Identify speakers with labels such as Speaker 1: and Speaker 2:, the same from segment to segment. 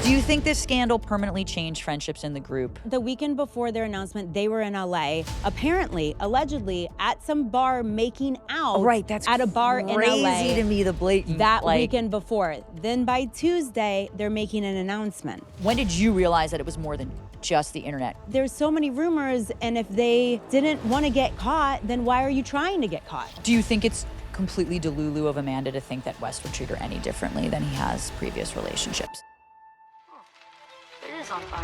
Speaker 1: Do you think this scandal permanently changed friendships in the group?
Speaker 2: The weekend before their announcement, they were in LA, apparently, allegedly, at some bar making out.
Speaker 1: Right, that's
Speaker 2: at a bar in LA.
Speaker 1: Crazy to me, the blatant.
Speaker 2: That weekend before. Then by Tuesday, they're making an announcement.
Speaker 1: When did you realize that it was more than just the internet?
Speaker 2: There's so many rumors, and if they didn't want to get caught, then why are you trying to get caught?
Speaker 1: Do you think it's completely delulu of Amanda to think that West would treat her any differently than he has previous relationships?
Speaker 3: It is on fire.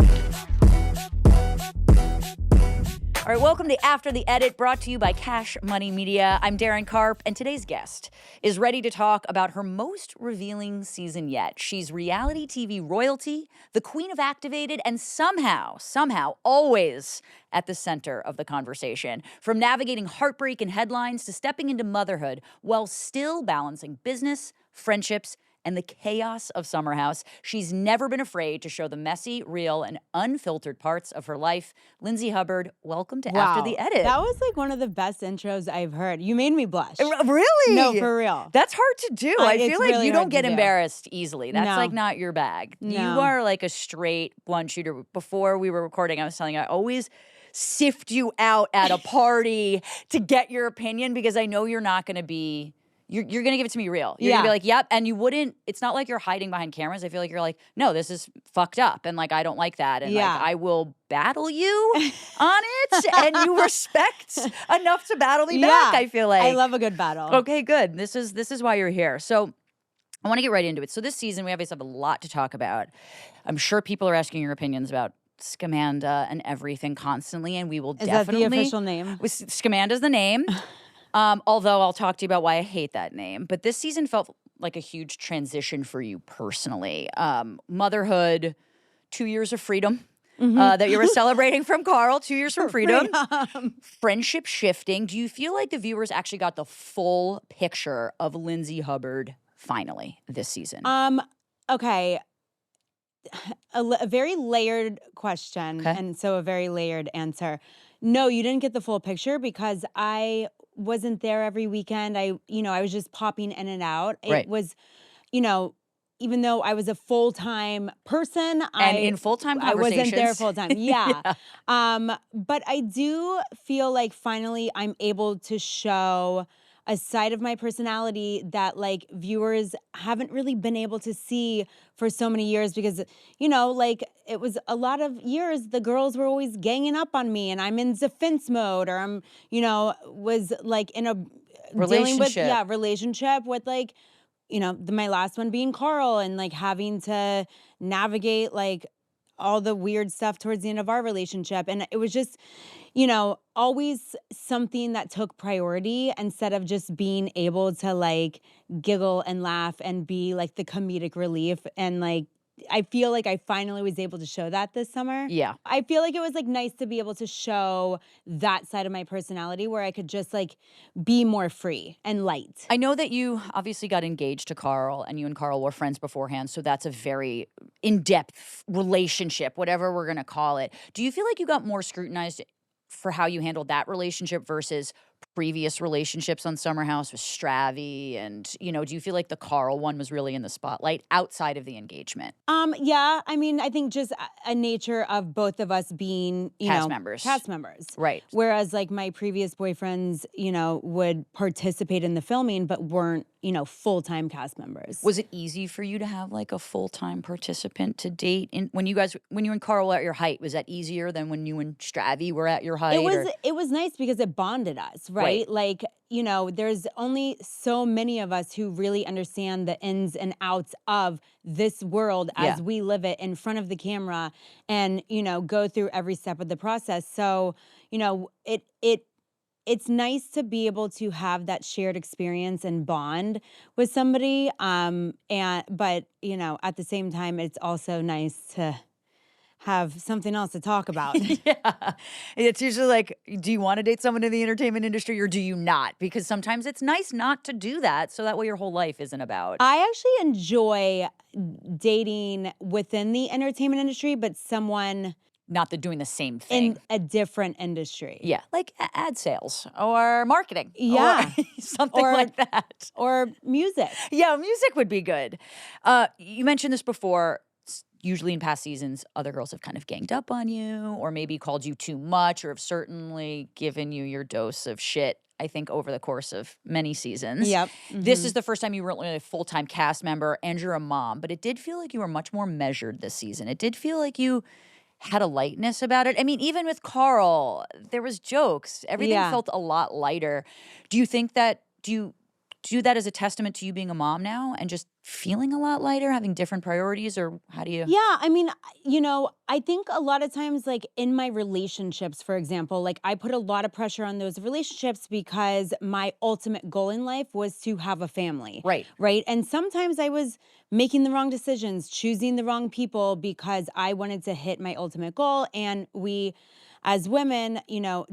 Speaker 1: All right, welcome to After the Edit, brought to you by Cash Money Media. I'm Daryn Carp, and today's guest is ready to talk about her most revealing season yet. She's reality TV royalty, the queen of activated, and somehow, always at the center of the conversation. From navigating heartbreak and headlines to stepping into motherhood while still balancing business, friendships, and the chaos of Summer House, she's never been afraid to show the messy, real, and unfiltered parts of her life. Lindsay Hubbard, welcome to After the Edit.
Speaker 2: That was like one of the best intros I've heard. You made me blush.
Speaker 1: Really?
Speaker 2: No, for real.
Speaker 1: That's hard to do. I feel like
Speaker 2: really
Speaker 1: you don't
Speaker 2: hard
Speaker 1: get
Speaker 2: to do.
Speaker 1: embarrassed easily. That's
Speaker 2: No.
Speaker 1: like not your bag.
Speaker 2: No.
Speaker 1: You are like a straight blunt shooter. Before we were recording, I was telling you, I always sift you out at a party to get your opinion because I know you're not going to be... You're going to give it to me real. You're going to be like, yep. And you wouldn't, it's not like you're hiding behind cameras. I feel like you're like, no, this is fucked up. And like, I don't like that. And like, I will battle you on it. And you respect enough to battle me back, I feel like.
Speaker 2: I love a good battle.
Speaker 1: Okay, good. This is why you're here. So I want to get right into it. So this season, we obviously have a lot to talk about. I'm sure people are asking your opinions about Scamanda and everything constantly. And we will definitely.
Speaker 2: Is that the official name?
Speaker 1: Scamanda's the name. Although I'll talk to you about why I hate that name. But this season felt like a huge transition for you personally. Motherhood, 2 years of freedom that you were celebrating from Carl, 2 years from freedom. Friendship shifting. Do you feel like the viewers actually got the full picture of Lindsay Hubbard finally this season?
Speaker 2: Okay. A very layered question, and so a very layered answer. No, you didn't get the full picture because I wasn't there every weekend. I was just popping in and out. It was, even though I was a full-time person,
Speaker 1: in full-time conversations.
Speaker 2: I wasn't there full-time. Yeah. But I do feel like finally I'm able to show a side of my personality that like viewers haven't really been able to see for so many years because, like it was a lot of years the girls were always ganging up on me and I'm in defense mode or I'm, was like in a relationship with like, my last one being Carl and like having to navigate like all the weird stuff towards the end of our relationship. And it was just, always something that took priority instead of just being able to like giggle and laugh and be like the comedic relief. And like, I feel like I finally was able to show that this summer.
Speaker 1: Yeah.
Speaker 2: I feel like it was like nice to be able to show that side of my personality where I could just like be more free and light.
Speaker 1: I know that you obviously got engaged to Carl and you and Carl were friends beforehand. So that's a very in-depth relationship, whatever we're going to call it. Do you feel like you got more scrutinized for how you handled that relationship versus previous relationships on Summer House with Stravy? And, do you feel like the Carl one was really in the spotlight outside of the engagement?
Speaker 2: Yeah. I mean, I think just a nature of both of us being,
Speaker 1: Cast members.
Speaker 2: Right. Whereas like my previous boyfriends, would participate in the filming, but weren't, full-time cast members.
Speaker 1: Was it easy for you to have like a full-time participant to date? When you and Carl were at your height, was that easier than when you and Stravy were at your height?
Speaker 2: It was nice because it bonded us, right? Like, there's only so many of us who really understand the ins and outs of this world as we live it in front of the camera and, go through every step of the process. So, it's nice to be able to have that shared experience and bond with somebody. But at the same time, it's also nice to have something else to talk about.
Speaker 1: Yeah. It's usually like, do you want to date someone in the entertainment industry or do you not? Because sometimes it's nice not to do that. So that way your whole life isn't about.
Speaker 2: I actually enjoy dating within the entertainment industry, but someone
Speaker 1: not doing the same thing.
Speaker 2: In a different industry.
Speaker 1: Yeah, like ad sales or marketing.
Speaker 2: Yeah.
Speaker 1: Or something like that.
Speaker 2: Or music.
Speaker 1: Yeah, music would be good. You mentioned this before. usually in past seasons, other girls have kind of ganged up on you or maybe called you too much or have certainly given you your dose of shit, I think, over the course of many seasons.
Speaker 2: Yep.
Speaker 1: This is the first time you weren't really a full-time cast member and you're a mom, but it did feel like you were much more measured this season. It did feel like you had a lightness about it. I mean, even with Carl, there was jokes. Everything felt a lot lighter. Do you think that, do you do that as a testament to you being a mom now and just feeling a lot lighter, having different priorities, or how do you?
Speaker 2: Yeah, I mean, I think a lot of times, like in my relationships, for example, like I put a lot of pressure on those relationships because my ultimate goal in life was to have a family.
Speaker 1: Right.
Speaker 2: Right. And sometimes I was making the wrong decisions, choosing the wrong people because I wanted to hit my ultimate goal. And we, as women,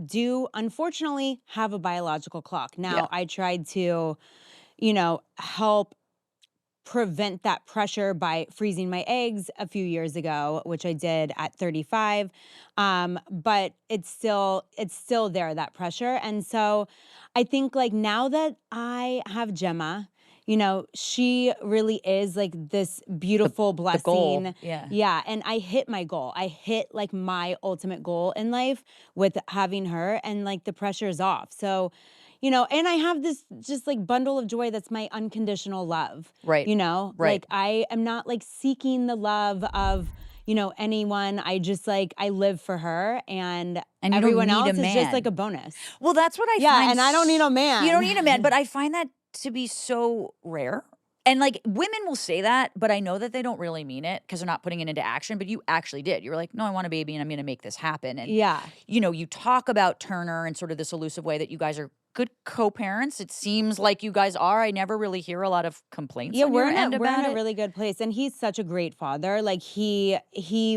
Speaker 2: do unfortunately have a biological clock. Now, I tried to, help prevent that pressure by freezing my eggs a few years ago, which I did at 35. But it's still there, that pressure. And so I think like now that I have Gemma, she really is like this beautiful blessing.
Speaker 1: The goal. Yeah.
Speaker 2: Yeah. And I hit my goal. I hit like my ultimate goal in life with having her, and like the pressure is off. So, and I have this just like bundle of joy that's my unconditional love.
Speaker 1: Right.
Speaker 2: Right.
Speaker 1: Like
Speaker 2: I am not like seeking the love of, anyone. I just like, I live for her, and
Speaker 1: you
Speaker 2: everyone
Speaker 1: don't need
Speaker 2: else
Speaker 1: a
Speaker 2: is just
Speaker 1: man.
Speaker 2: like a bonus.
Speaker 1: Well, that's what I find.
Speaker 2: Yeah, and I don't need a man.
Speaker 1: You don't need a man, but I find that to be so rare. And like women will say that, but I know that they don't really mean it because they're not putting it into action. But you actually did. You were like, no, I want a baby and I'm going to make this happen. And, you talk about Turner in sort of this elusive way that you guys are good co-parents. It seems like you guys are. I never really hear a lot of complaints.
Speaker 2: Yeah,
Speaker 1: on
Speaker 2: we're
Speaker 1: your end
Speaker 2: in
Speaker 1: about
Speaker 2: a
Speaker 1: it.
Speaker 2: really good place, and he's such a great father. Like he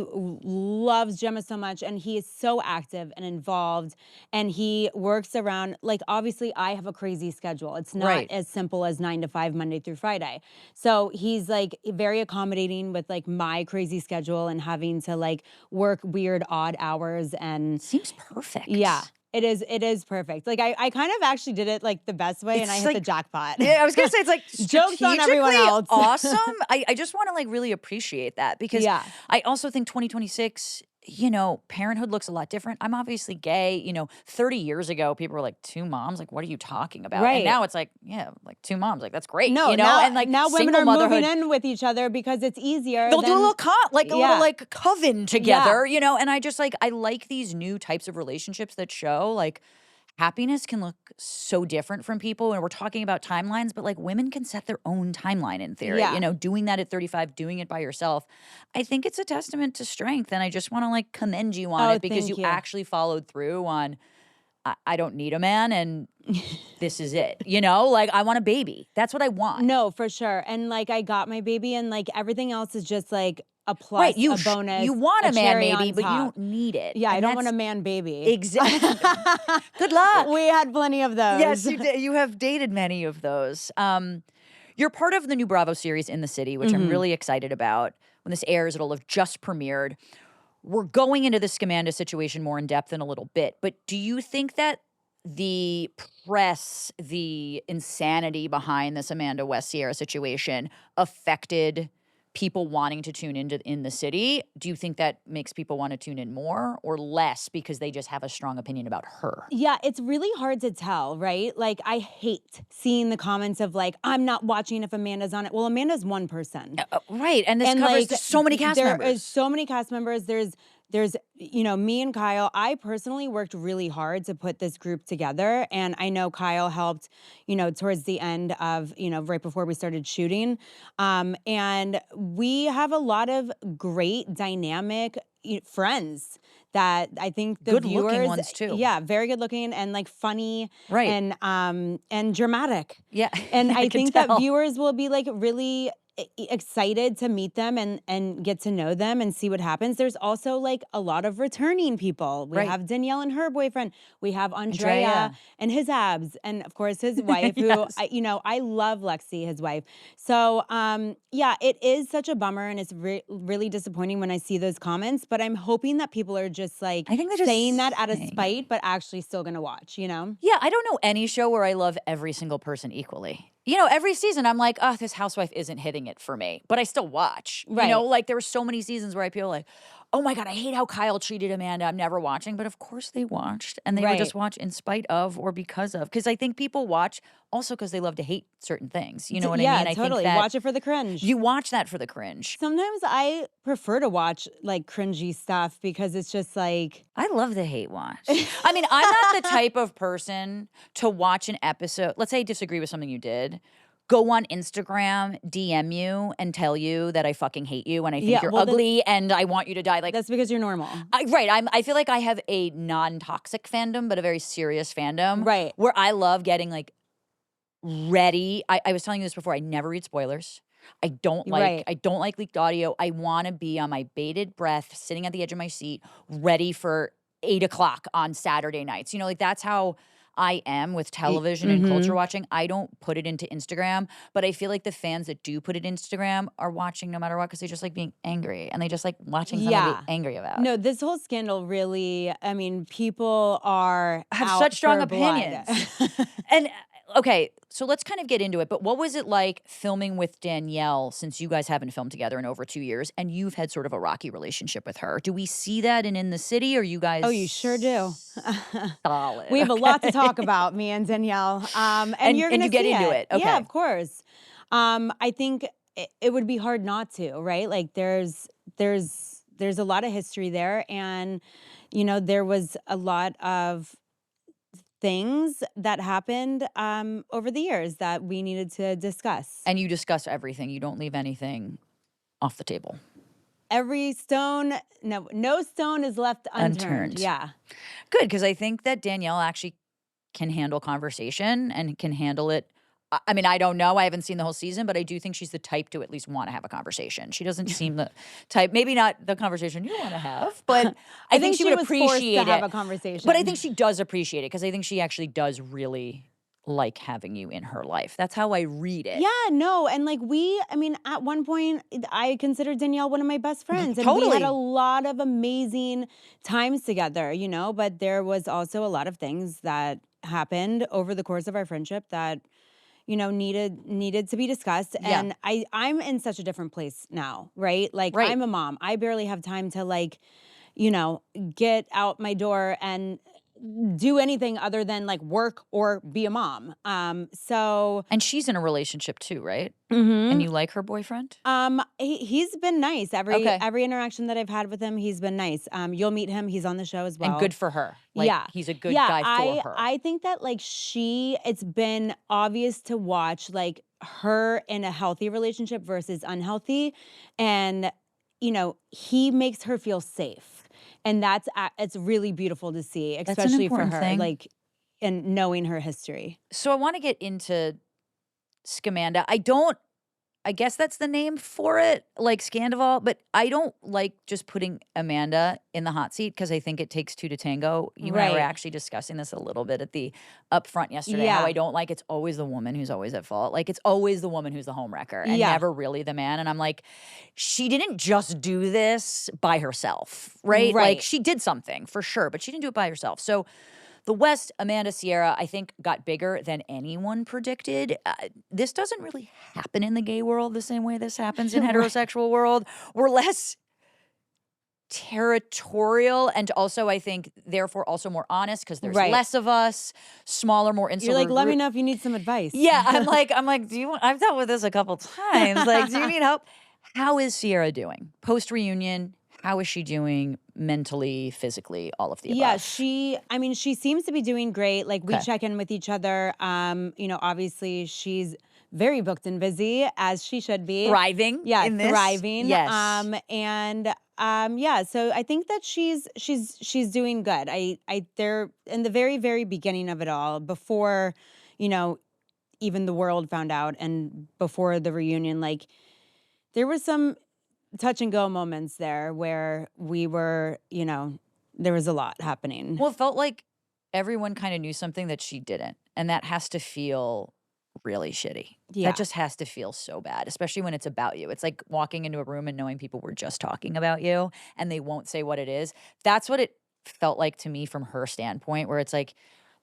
Speaker 2: loves Gemma so much, and he is so active and involved, and he works around. Like obviously, I have a crazy schedule. It's not as simple as 9 to 5 Monday through Friday. So he's like very accommodating with like my crazy schedule and having to like work weird odd hours, and
Speaker 1: seems perfect.
Speaker 2: Yeah. It is perfect. Like I kind of actually did it like the best way, and I hit the jackpot.
Speaker 1: Yeah, I was gonna say it's like
Speaker 2: jokes on everyone else.
Speaker 1: Awesome. I just want to like really appreciate that because I also think 2026, parenthood looks a lot different. I'm obviously gay. 30 years ago, people were like, 2 moms? Like, what are you talking about?
Speaker 2: Right.
Speaker 1: And now it's like, yeah, like 2 moms. Like, that's great.
Speaker 2: No,
Speaker 1: and like
Speaker 2: now women are
Speaker 1: motherhood,
Speaker 2: moving in with each other because it's easier.
Speaker 1: They'll do a little little like coven together,
Speaker 2: Yeah.
Speaker 1: and I just like, I like these new types of relationships that show like happiness can look so different from people. And we're talking about timelines, but like women can set their own timeline in theory.
Speaker 2: Yeah.
Speaker 1: Doing that at 35, doing it by yourself. I think it's a testament to strength. And I just want to like commend you on it because you actually followed through on, I don't need a man and this is it. Like I want a baby. That's what I want.
Speaker 2: No, for sure. And like I got my baby, and like everything else is just like a plus, a bonus.
Speaker 1: You want a man maybe, but you
Speaker 2: top.
Speaker 1: don't need it.
Speaker 2: Yeah,
Speaker 1: and
Speaker 2: I don't want a man baby.
Speaker 1: Exactly. Good luck.
Speaker 2: We had plenty of those.
Speaker 1: Yes, you did. You have dated many of those. You're part of the new Bravo series In the City, which I'm really excited about. When this airs, it'll have just premiered. We're going into the Scamanda situation more in depth in a little bit, but do you think that the press, the insanity behind this Amanda West Ciara situation affected people wanting to tune into In the City? Do you think that makes people want to tune in more or less because they just have a strong opinion about her?
Speaker 2: Yeah, it's really hard to tell, right? Like, I hate seeing the comments of like, I'm not watching if Amanda's on it. Well, Amanda's one person.
Speaker 1: Right, and this covers
Speaker 2: like,
Speaker 1: so many cast members.
Speaker 2: There is so many cast members. There's me and Kyle. I personally worked really hard to put this group together. And I know Kyle helped, towards the end of, right before we started shooting. And we have a lot of great dynamic friends that I think the
Speaker 1: good
Speaker 2: viewers,
Speaker 1: looking ones too.
Speaker 2: Yeah, very good looking and like funny,
Speaker 1: right,
Speaker 2: and dramatic.
Speaker 1: Yeah,
Speaker 2: and I think
Speaker 1: tell.
Speaker 2: that viewers will be like really excited to meet them and get to know them and see what happens. There's also like a lot of returning people. We have Danielle and her boyfriend. We have Andrea and his abs, and of course his wife, who I love Lexi, his wife. So it is such a bummer, and it's really disappointing when I see those comments. But I'm hoping that people are just like, I think they're just saying that out of spite, but actually still gonna watch.
Speaker 1: Yeah, I don't know any show where I love every single person equally. you know, every season I'm like, oh, this housewife isn't hitting it for me, but I still watch.
Speaker 2: Right.
Speaker 1: You know, like there were so many seasons where I feel like, oh my God, I hate how Kyle treated Amanda. I'm never watching. But of course they watched, and they would just
Speaker 2: Right.
Speaker 1: watch in spite of or because of. Because I think people watch also because they love to hate certain things. You know what I
Speaker 2: Yeah,
Speaker 1: mean? I
Speaker 2: totally.
Speaker 1: think that
Speaker 2: Watch it for the cringe.
Speaker 1: you watch that for the cringe.
Speaker 2: Sometimes I prefer to watch like cringy stuff because it's just like,
Speaker 1: I love the hate watch. I mean, I'm not the type of person to watch an episode. Let's say I disagree with something you did. Go on Instagram, DM you, and tell you that I fucking hate you and I think
Speaker 2: Yeah,
Speaker 1: you're
Speaker 2: well,
Speaker 1: ugly and I want you to die. Like,
Speaker 2: that's because you're normal.
Speaker 1: I feel like I have a non-toxic fandom, but a very serious fandom.
Speaker 2: Right.
Speaker 1: Where I love getting like ready. I was telling you this before. I never read spoilers. I don't
Speaker 2: Right.
Speaker 1: like leaked audio. I want to be on my bated breath, sitting at the edge of my seat, ready for 8 o'clock on Saturday nights. You know, like that's how I am with television and culture watching. I don't put it into Instagram, but I feel like the fans that do put it Instagram are watching no matter what because they just like being angry and they just like watching something to be angry about.
Speaker 2: No, this whole scandal really, I mean, people are
Speaker 1: Have
Speaker 2: out
Speaker 1: such strong
Speaker 2: for blood.
Speaker 1: opinions. And okay, so let's kind of get into it. But what was it like filming with Danielle since you guys haven't filmed together in over 2 years and you've had sort of a rocky relationship with her? Do we see that in the City or you guys?
Speaker 2: Oh, you sure do.
Speaker 1: Solid.
Speaker 2: We have a lot to talk about, me and Danielle. And you're gonna
Speaker 1: you get
Speaker 2: see
Speaker 1: into it. Okay.
Speaker 2: Yeah, of course. I think it would be hard not to, right? Like there's a lot of history there, and you know there was a lot of things that happened over the years that we needed to discuss.
Speaker 1: And you discuss everything. You don't leave anything off the table.
Speaker 2: Every stone, no stone is left unturned. Yeah.
Speaker 1: Good, because I think that Danielle actually can handle conversation and can handle it. I mean, I don't know. I haven't seen the whole season, but I do think she's the type to at least want to have a conversation. She doesn't seem the type, maybe not the conversation you want to have, but I think she would
Speaker 2: was forced
Speaker 1: appreciate
Speaker 2: to have
Speaker 1: it.
Speaker 2: a conversation.
Speaker 1: But I think she does appreciate it because I think she actually does really like having you in her life. That's how I read it.
Speaker 2: Yeah, no, and like I mean, at one point, I considered Danielle one of my best friends, and
Speaker 1: Totally.
Speaker 2: we had a lot of amazing times together, you know. But there was also a lot of things that happened over the course of our friendship that, you know, needed to be discussed.
Speaker 1: Yeah.
Speaker 2: And I'm in such a different place now, right? Like
Speaker 1: Right.
Speaker 2: I'm a mom. I barely have time to like, you know, get out my door and do anything other than like work or be a mom. So
Speaker 1: And she's in a relationship too, right?
Speaker 2: mhm.
Speaker 1: And you like her boyfriend?
Speaker 2: He's been nice.
Speaker 1: Okay.
Speaker 2: Every interaction that I've had with him, he's been nice. You'll meet him. He's on the show as well.
Speaker 1: And good for her. Like,
Speaker 2: Yeah.
Speaker 1: he's a good guy for her.
Speaker 2: I think that like it's been obvious to watch like her in a healthy relationship versus unhealthy. And, you know, he makes her feel safe. And it's really beautiful to see,
Speaker 1: an
Speaker 2: especially for
Speaker 1: important
Speaker 2: her,
Speaker 1: thing.
Speaker 2: like, and knowing her history.
Speaker 1: So I want to get into Scamanda. I guess that's the name for it, like Scandival, but I don't like just putting Amanda in the hot seat because I think it takes two to tango. You and I were
Speaker 2: Right.
Speaker 1: actually discussing this a little bit at the upfront yesterday. How
Speaker 2: Yeah.
Speaker 1: I don't like it's always the woman who's always at fault. Like it's always the woman who's the homewrecker and
Speaker 2: Yeah.
Speaker 1: never really the man. And I'm like, she didn't just do this by herself, right? Like
Speaker 2: Right.
Speaker 1: she did something for sure, but she didn't do it by herself. So the West, Amanda, Ciara, I think got bigger than anyone predicted. This doesn't really happen in the gay world the same way this happens in heterosexual world. We're less territorial and also I think therefore also more honest because there's
Speaker 2: Right.
Speaker 1: less of us, smaller, more insular.
Speaker 2: You're like, let me
Speaker 1: group.
Speaker 2: know if you need some advice.
Speaker 1: Yeah, I'm like, I've dealt with this a couple times. Like, do you need help? How is Ciara doing? Post reunion, how is she doing mentally, physically, all of the above?
Speaker 2: Yeah, she seems to be doing great. Like we
Speaker 1: Okay.
Speaker 2: check in with each other. You know, obviously she's very booked and busy as she should be.
Speaker 1: Thriving.
Speaker 2: Yeah,
Speaker 1: in this?
Speaker 2: thriving.
Speaker 1: Yes.
Speaker 2: Yeah, so I think that she's doing good. They're in the very, very beginning of it all, before, you know, even the world found out and before the reunion, like there was some touch and go moments there where we were, you know, there was a lot happening.
Speaker 1: Well, it felt like everyone kind of knew something that she didn't. And that has to feel really shitty.
Speaker 2: Yeah.
Speaker 1: That just has to feel so bad, especially when it's about you. It's like walking into a room and knowing people were just talking about you and they won't say what it is. That's what it felt like to me from her standpoint, where it's like,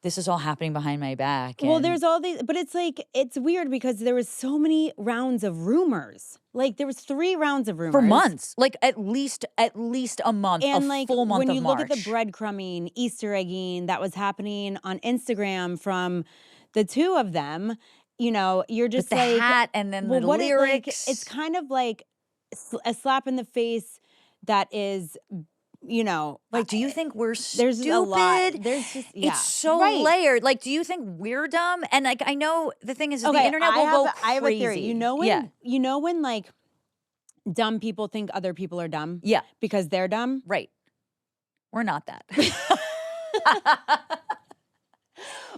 Speaker 1: this is all happening behind my back.
Speaker 2: Well,
Speaker 1: and-
Speaker 2: there's all these, but it's like, it's weird because there was so many rounds of rumors. Like there was 3 rounds of rumors.
Speaker 1: for months, like at least a month,
Speaker 2: And
Speaker 1: a
Speaker 2: like
Speaker 1: full month
Speaker 2: when
Speaker 1: of
Speaker 2: you
Speaker 1: March.
Speaker 2: look at the breadcrumbing, Easter egging that was happening on Instagram from the 2 of them, you know, you're
Speaker 1: With
Speaker 2: just
Speaker 1: the
Speaker 2: like,
Speaker 1: hat and then the
Speaker 2: what
Speaker 1: lyrics.
Speaker 2: it's kind of like a slap in the face that is, you know,
Speaker 1: like, do you think we're stupid?
Speaker 2: there's a lot. There's just, yeah.
Speaker 1: It's so
Speaker 2: Right.
Speaker 1: layered. Like, do you think we're dumb? And like, I know the thing is the
Speaker 2: Okay,
Speaker 1: internet will go crazy.
Speaker 2: I have a theory. You know when
Speaker 1: Yeah.
Speaker 2: like dumb people think other people are dumb
Speaker 1: Yeah.
Speaker 2: because they're dumb?
Speaker 1: Right. We're not that.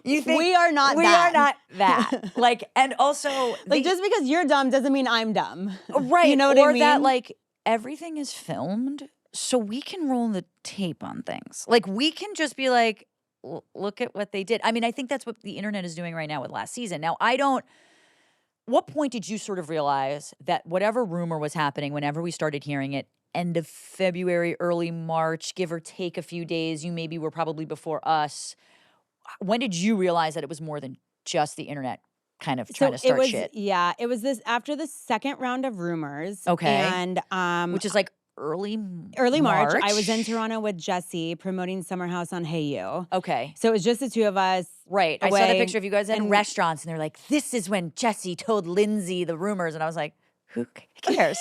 Speaker 1: You think
Speaker 2: We are not
Speaker 1: we
Speaker 2: that.
Speaker 1: are not that. Like, and also
Speaker 2: Like just because you're dumb doesn't mean I'm dumb.
Speaker 1: right.
Speaker 2: You know what
Speaker 1: or
Speaker 2: I mean?
Speaker 1: that like everything is filmed, so we can roll the tape on things. Like we can just be like, look at what they did. I mean, I think that's what the internet is doing right now with last season. Now, what point did you sort of realize that whatever rumor was happening, whenever we started hearing it, end of February, early March, give or take a few days, you maybe were probably before us. When did you realize that it was more than just the internet kind of trying to start shit?
Speaker 2: Yeah, it was this after the second round of rumors.
Speaker 1: Okay.
Speaker 2: And
Speaker 1: Which is like early
Speaker 2: March. I was in Toronto with Jesse promoting Summer House on Hey You.
Speaker 1: Okay.
Speaker 2: So it was just the 2 of us.
Speaker 1: Right. I saw the
Speaker 2: away,
Speaker 1: picture of you guys in
Speaker 2: and-
Speaker 1: restaurants and they're like, this is when Jesse told Lindsay the rumors. And I was like, who cares?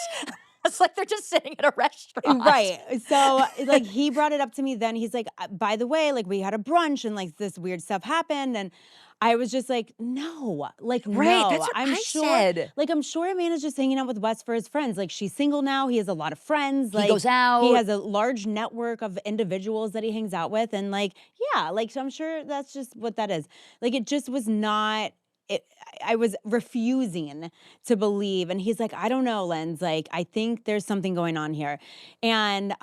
Speaker 1: It's like they're just sitting at a restaurant.
Speaker 2: Right. So like he brought it up to me then. He's like, by the way, like we had a brunch and like this weird stuff happened. And I was just like, no, like,
Speaker 1: Right,
Speaker 2: no.
Speaker 1: that's what
Speaker 2: I'm
Speaker 1: I
Speaker 2: sure,
Speaker 1: said.
Speaker 2: Like, I'm sure Amanda's just hanging out with Wes for his friends. Like, she's single now. He has a lot of friends. Like,
Speaker 1: goes out.
Speaker 2: He has a large network of individuals that he hangs out with. And like, yeah, like, so I'm sure that's just what that is. Like, it just was not. I was refusing to believe. And he's like, I don't know, Linz. Like, I think there's something going on here. And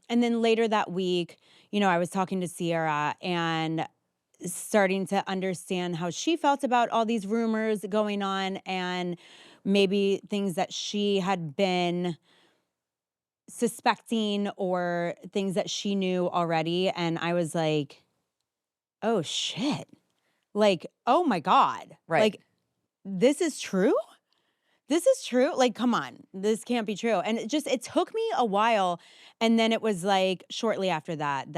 Speaker 2: then later that week, you know, I was talking to Ciara and starting to understand how she felt about all these rumors going on and maybe things that she had been suspecting or things that she knew already. And I was like, oh shit. Like, oh my God.
Speaker 1: Right.
Speaker 2: Like, this is true? This is true? Like, come on. This can't be true. And it took me a while. And then it was like shortly after that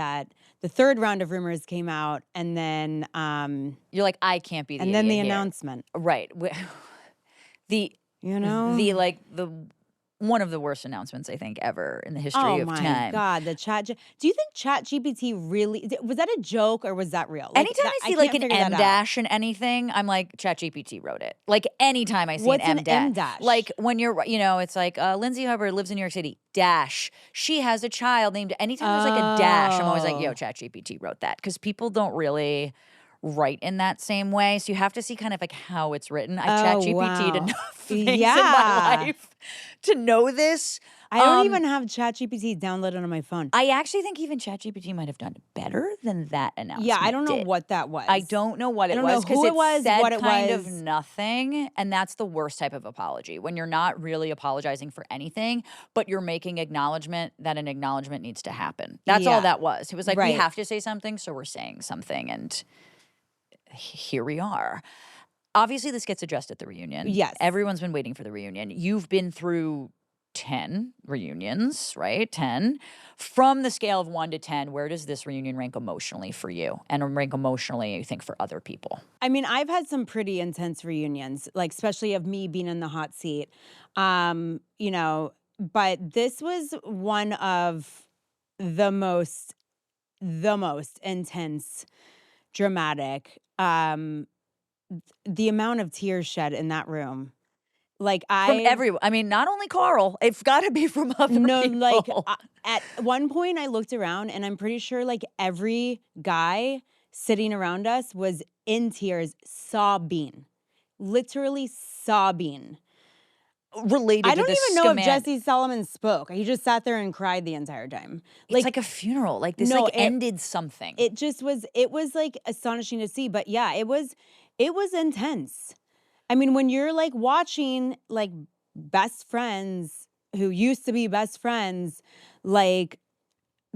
Speaker 2: the 3rd round of rumors came out. And then
Speaker 1: You're like, I can't be the
Speaker 2: and then the
Speaker 1: idiot here.
Speaker 2: announcement.
Speaker 1: Right. The
Speaker 2: You know?
Speaker 1: the one of the worst announcements I think ever in the history of
Speaker 2: my
Speaker 1: time.
Speaker 2: God, the chat. Do you think Chat GPT really was that a joke or was that real? Like,
Speaker 1: Anytime
Speaker 2: that-
Speaker 1: I see
Speaker 2: can't
Speaker 1: like an
Speaker 2: figure that
Speaker 1: M
Speaker 2: out.
Speaker 1: dash in anything, I'm like, ChatGPT wrote it. Like anytime I see
Speaker 2: What's
Speaker 1: an
Speaker 2: an M
Speaker 1: dash,
Speaker 2: dash?
Speaker 1: like when you're, you know, it's like Lindsay Hubbard lives in New York City. Dash. She has a child named. Anytime there's like a dash, I'm always like, yo,
Speaker 2: Oh.
Speaker 1: ChatGPT wrote that because people don't really write in that same way. So you have to see kind of like how it's written. I
Speaker 2: Oh,
Speaker 1: ChatGPT'd
Speaker 2: wow.
Speaker 1: enough things in
Speaker 2: Yeah.
Speaker 1: my life to know this.
Speaker 2: I don't even have ChatGPT downloaded on my phone.
Speaker 1: I actually think even ChatGPT might have done better than that announcement.
Speaker 2: Yeah, I don't know
Speaker 1: did.
Speaker 2: what that was.
Speaker 1: I don't know what
Speaker 2: I
Speaker 1: it
Speaker 2: don't know
Speaker 1: was because
Speaker 2: who
Speaker 1: it
Speaker 2: it was,
Speaker 1: said
Speaker 2: what it
Speaker 1: kind of
Speaker 2: was.
Speaker 1: nothing, and that's the worst type of apology when you're not really apologizing for anything, but you're making acknowledgement that an acknowledgement needs to happen. That's all
Speaker 2: Yeah.
Speaker 1: that was. It was like we
Speaker 2: Right.
Speaker 1: have to say something, so we're saying something, and here we are. Obviously, this gets addressed at the reunion.
Speaker 2: Yes.
Speaker 1: Everyone's been waiting for the reunion. You've been through 10 reunions, right? 10. From the scale of 1 to 10, where does this reunion rank emotionally for you? And rank emotionally, you think, for other people?
Speaker 2: I mean, I've had some pretty intense reunions, like especially of me being in the hot seat. You know, but this was one of the most intense, dramatic. The amount of tears shed in that room. Like
Speaker 1: From everyone. I mean, not only Carl. It's got to be from other
Speaker 2: No,
Speaker 1: people.
Speaker 2: like at one point I looked around and I'm pretty sure like every guy sitting around us was in tears, sobbing, literally sobbing.
Speaker 1: Related
Speaker 2: I don't
Speaker 1: to
Speaker 2: even
Speaker 1: the
Speaker 2: know if
Speaker 1: Scamanda.
Speaker 2: Jesse Solomon spoke. He just sat there and cried the entire time.
Speaker 1: It's like a funeral. Like this
Speaker 2: No,
Speaker 1: like
Speaker 2: it-
Speaker 1: ended something.
Speaker 2: It just was. It was like astonishing to see. But yeah, it was intense. I mean, when you're like watching like best friends who used to be best friends, like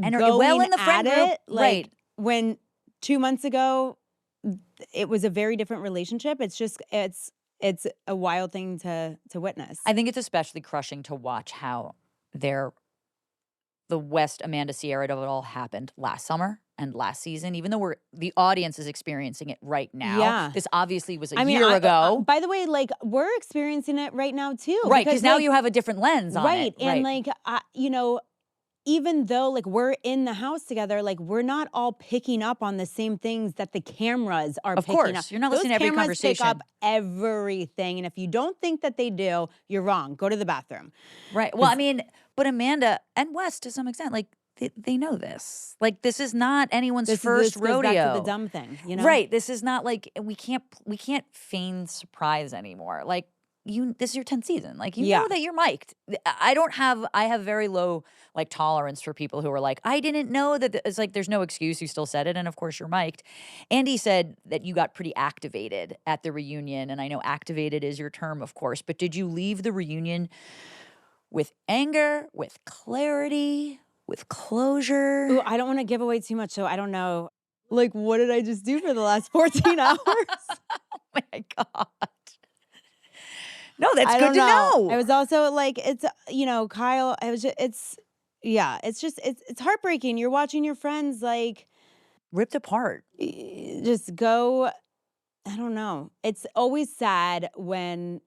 Speaker 1: And are
Speaker 2: going
Speaker 1: well in the friend
Speaker 2: at
Speaker 1: group,
Speaker 2: it, like
Speaker 1: right.
Speaker 2: when 2 months ago it was a very different relationship. It's just it's a wild thing to witness.
Speaker 1: I think it's especially crushing to watch how the West Amanda Ciara of it all happened last summer and last season, even though the audience is experiencing it right now.
Speaker 2: Yeah.
Speaker 1: This obviously was a year ago.
Speaker 2: By the way, like we're experiencing it right now too.
Speaker 1: Right, because now you have a different lens on it.
Speaker 2: Right, and like, you know, even though like we're in the house together, like we're not all picking up on the same things that the cameras are picking up. Of
Speaker 1: course, you're not listening to every conversation.
Speaker 2: Those cameras pick up everything, and if you don't think that they do, you're wrong. Go to the bathroom.
Speaker 1: Right. Well, I mean, but Amanda and Wes, to some extent, like they know this. Like this is not anyone's first rodeo.
Speaker 2: Goes back to the dumb thing, you know?
Speaker 1: Right. This is not like we can't feign surprise anymore. Like this is your 10th season. Like you know that you're mic'd. I have very low like tolerance for people who are like, I didn't know that. It's like there's no excuse. You still said it, and of course you're mic'd. Andy said that you got pretty activated at the reunion, and I know activated is your term, of course. But did you leave the reunion with anger, with clarity, with closure?
Speaker 2: Ooh, I don't want to give away too much, so I don't know. Like, what did I just do for the last 14 hours?
Speaker 1: Oh my God. No, that's good to know.
Speaker 2: It was also like, it's, you know, Kyle, it's heartbreaking. You're watching your friends like
Speaker 1: ripped apart.
Speaker 2: Just go, I don't know. It's always sad when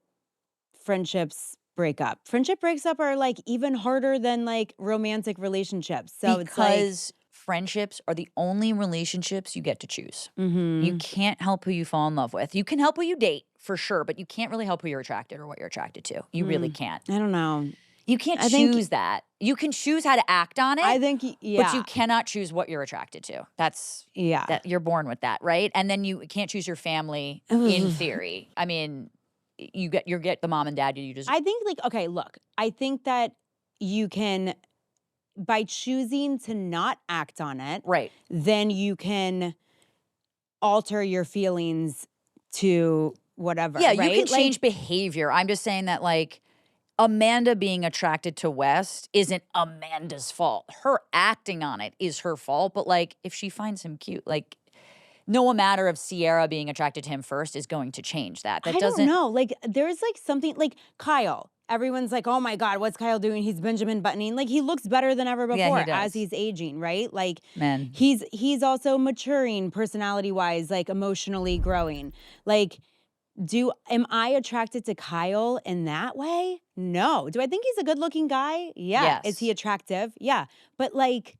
Speaker 2: friendships break up. Friendship breaks up are like even harder than like romantic relationships. So
Speaker 1: because friendships are the only relationships you get to choose.
Speaker 2: Mm-hmm.
Speaker 1: You can't help who you fall in love with. You can help who you date for sure, but you can't really help who you're attracted or what you're attracted to. You really can't.
Speaker 2: I don't know.
Speaker 1: You can't choose that. You can choose how to act on it.
Speaker 2: I think,
Speaker 1: but you cannot choose what you're attracted to. That you're born with that, right? And then you can't choose your family in theory. I mean, you get the mom and dad you just.
Speaker 2: I think like, okay, look, I think that you can, by choosing to not act on it,
Speaker 1: right,
Speaker 2: then you can alter your feelings to whatever.
Speaker 1: Yeah,
Speaker 2: right?
Speaker 1: You can change behavior. I'm just saying that like Amanda being attracted to West isn't Amanda's fault. Her acting on it is her fault. But like if she finds him cute, like no matter of Ciara being attracted to him first is going to change that.
Speaker 2: I don't know. Like there's like something like Kyle. Everyone's like, oh my God, what's Kyle doing? He's Benjamin buttoning. Like he looks better than ever before as he's aging, right? Like he's also maturing personality-wise, like emotionally growing. Like am I attracted to Kyle in that way? No. Do I think he's a good-looking guy? Yeah.
Speaker 1: Yes.
Speaker 2: Is he attractive? Yeah. But like,